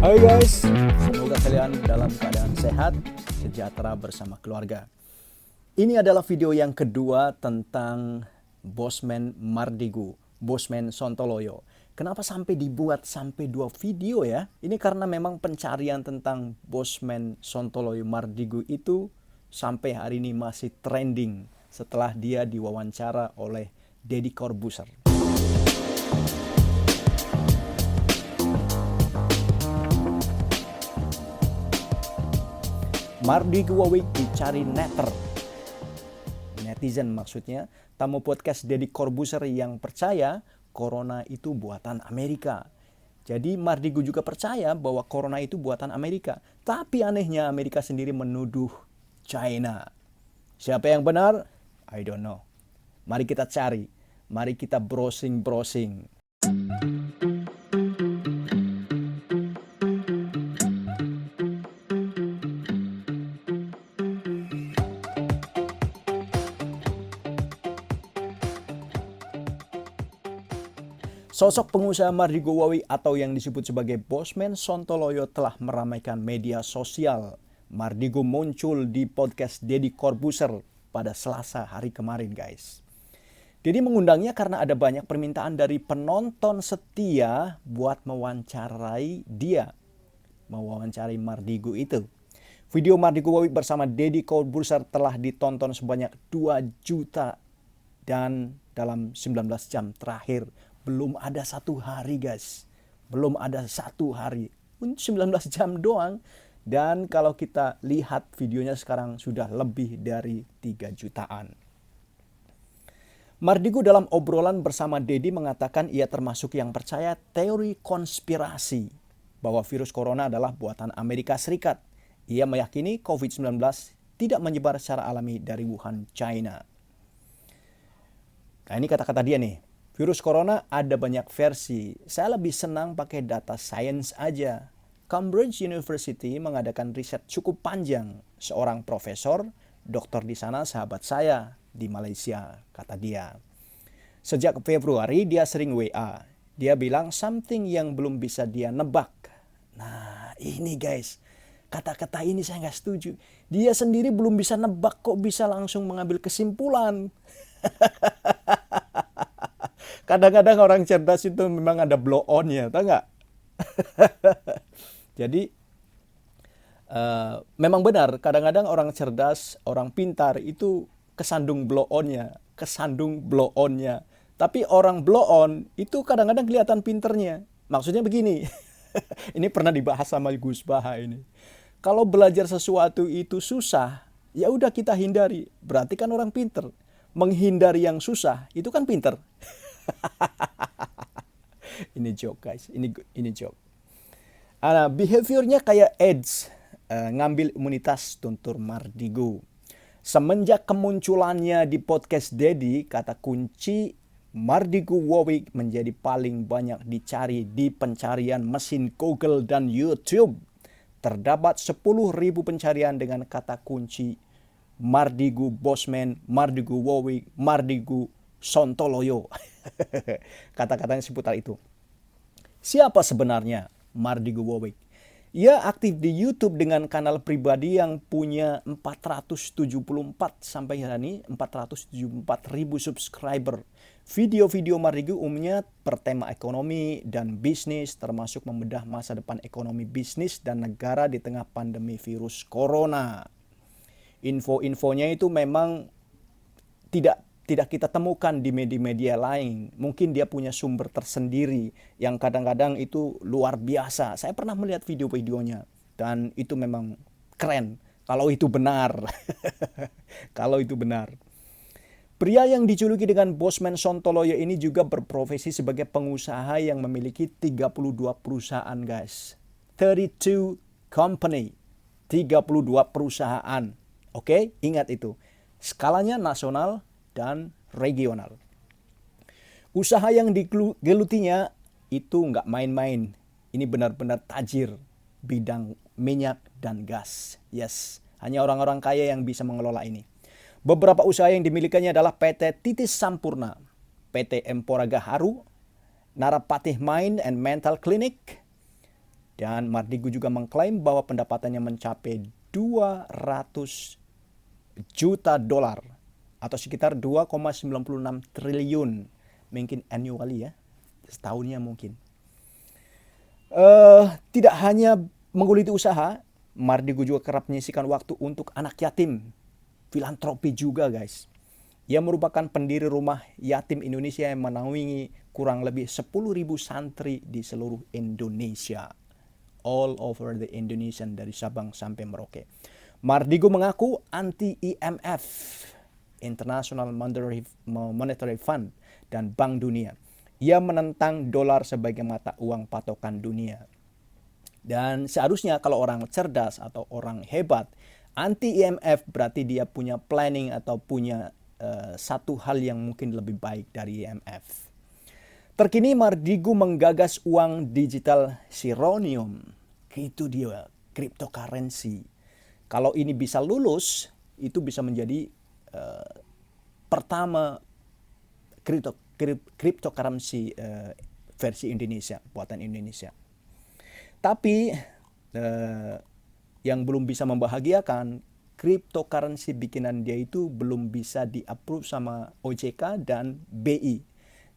Hai guys, semoga kalian dalam keadaan sehat, sejahtera bersama keluarga. Ini adalah video yang kedua tentang Bosman Mardigu, Bosman Sontoloyo. Kenapa sampai dibuat sampai 2 video ya? Ini karena memang pencarian tentang Bosman Sontoloyo Mardigu itu sampai hari ini masih trending setelah dia diwawancara oleh Deddy Corbuzier. Mardigu Wawik dicari netizen maksudnya, tamu podcast Deddy Corbuzier yang percaya corona itu buatan Amerika. Jadi Mardigu juga percaya bahwa corona itu buatan Amerika. Tapi anehnya Amerika sendiri menuduh China. Siapa yang benar? I don't know. Mari kita cari. Mari kita browsing. Sosok pengusaha Mardigu Wawik atau yang disebut sebagai Bosman Sontoloyo telah meramaikan media sosial. Mardigu muncul di podcast Deddy Corbuzier pada Selasa hari kemarin guys. Deddy mengundangnya karena ada banyak permintaan dari penonton setia buat mewawancarai Mardigu itu. Video Mardigu Wawik bersama Deddy Corbuzier telah ditonton sebanyak 2 juta dan dalam 19 jam terakhir belum ada 1 hari guys. Belum ada 1 hari. 19 jam doang. Dan kalau kita lihat videonya sekarang sudah lebih dari 3 jutaan. Mardigu dalam obrolan bersama Deddy mengatakan ia termasuk yang percaya teori konspirasi bahwa virus corona adalah buatan Amerika Serikat. Ia meyakini COVID-19 tidak menyebar secara alami dari Wuhan, China. Nah ini kata-kata dia nih. Virus corona ada banyak versi. Saya lebih senang pakai data science aja. Cambridge University mengadakan riset cukup panjang. Seorang profesor, dokter di sana sahabat saya di Malaysia, kata dia. Sejak Februari dia sering WA. Dia bilang something yang belum bisa dia nebak. Nah ini guys, kata-kata ini saya nggak setuju. Dia sendiri belum bisa nebak kok bisa langsung mengambil kesimpulan. Kadang-kadang orang cerdas itu memang ada blow on-nya, tahu nggak? Jadi memang benar, kadang-kadang orang cerdas, orang pintar itu kesandung blow on-nya. Tapi orang blow on itu kadang-kadang kelihatan pinternya. Maksudnya begini, ini pernah dibahas sama Gus Baha ini. Kalau belajar sesuatu itu susah, ya udah kita hindari. Berarti kan orang pinter. Menghindari yang susah itu kan pinter. Ini joke guys, ini joke. Behaviornya kayak AIDS, ngambil imunitas tuntur Mardigu. Semenjak kemunculannya di podcast Deddy, kata kunci Mardigu Wawik menjadi paling banyak dicari di pencarian mesin Google dan YouTube. Terdapat 10.000 pencarian dengan kata kunci Mardigu Bosman, Mardigu Wawik, Mardigu Sontoloyo. Kata-katanya seputar itu. Siapa sebenarnya Mardigu Wawik? Ia aktif di YouTube dengan kanal pribadi yang punya 474 sampai hari ini 474.000 subscriber. Video-video Mardigu umumnya bertema ekonomi dan bisnis, termasuk membedah masa depan ekonomi bisnis dan negara di tengah pandemi virus corona. Info-infonya itu memang tidak kita temukan di media-media lain. Mungkin dia punya sumber tersendiri yang kadang-kadang itu luar biasa. Saya pernah melihat video-videonya dan itu memang keren kalau itu benar. Kalau itu benar. Pria yang dijuluki dengan Bosman Sontoloyo ini juga berprofesi sebagai pengusaha yang memiliki 32 perusahaan guys. 32 company. 32 perusahaan. Oke, ingat itu. Skalanya nasional dan regional. Usaha yang digelutinya itu nggak main-main. Ini benar-benar tajir bidang minyak dan gas. Yes, hanya orang-orang kaya yang bisa mengelola ini. Beberapa usaha yang dimilikannya adalah PT Titis Sampurna, PT Empora Gaharu, Narapatih Mind and Mental Clinic, Dan Mardigu juga mengklaim bahwa pendapatannya mencapai 200 juta dolar atau sekitar 2,96 triliun mungkin annually ya, setahunnya mungkin. Tidak hanya menggeluti usaha, Mardigu juga kerap menyisihkan waktu untuk anak yatim, filantropi juga guys. Ia merupakan pendiri rumah yatim Indonesia yang menaungi kurang lebih 10.000 santri di seluruh Indonesia. All over the Indonesian dari Sabang sampai Merauke. Mardigu mengaku anti IMF, International Monetary Fund, dan Bank Dunia. Ia menentang dolar sebagai mata uang patokan dunia. Dan seharusnya kalau orang cerdas atau orang hebat, anti IMF berarti dia punya planning atau punya satu hal yang mungkin lebih baik dari IMF. Terkini Mardigu menggagas uang digital Sironium. Itu dia, cryptocurrency. Kalau ini bisa lulus, itu bisa menjadi pertama cryptocurrency versi Indonesia, buatan Indonesia. Tapi yang belum bisa membahagiakan, cryptocurrency bikinan dia itu belum bisa di-approve sama OJK dan BI.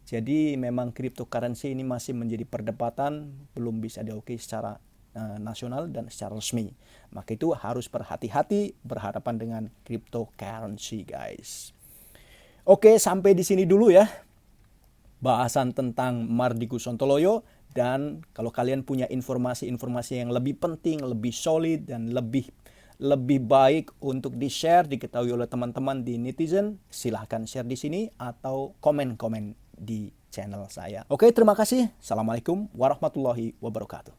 Jadi memang cryptocurrency ini masih menjadi perdebatan, belum bisa diakui secara nasional dan secara resmi. Maka itu harus berhati-hati berhadapan dengan cryptocurrency guys. Oke, sampai di sini dulu ya bahasan tentang Mardigu Sontoloyo. Dan kalau kalian punya informasi-informasi yang lebih penting, lebih solid, dan lebih baik untuk di-share, diketahui oleh teman-teman di netizen, silahkan share di sini atau komen-komen di channel saya. Oke, terima kasih. Assalamualaikum warahmatullahi wabarakatuh.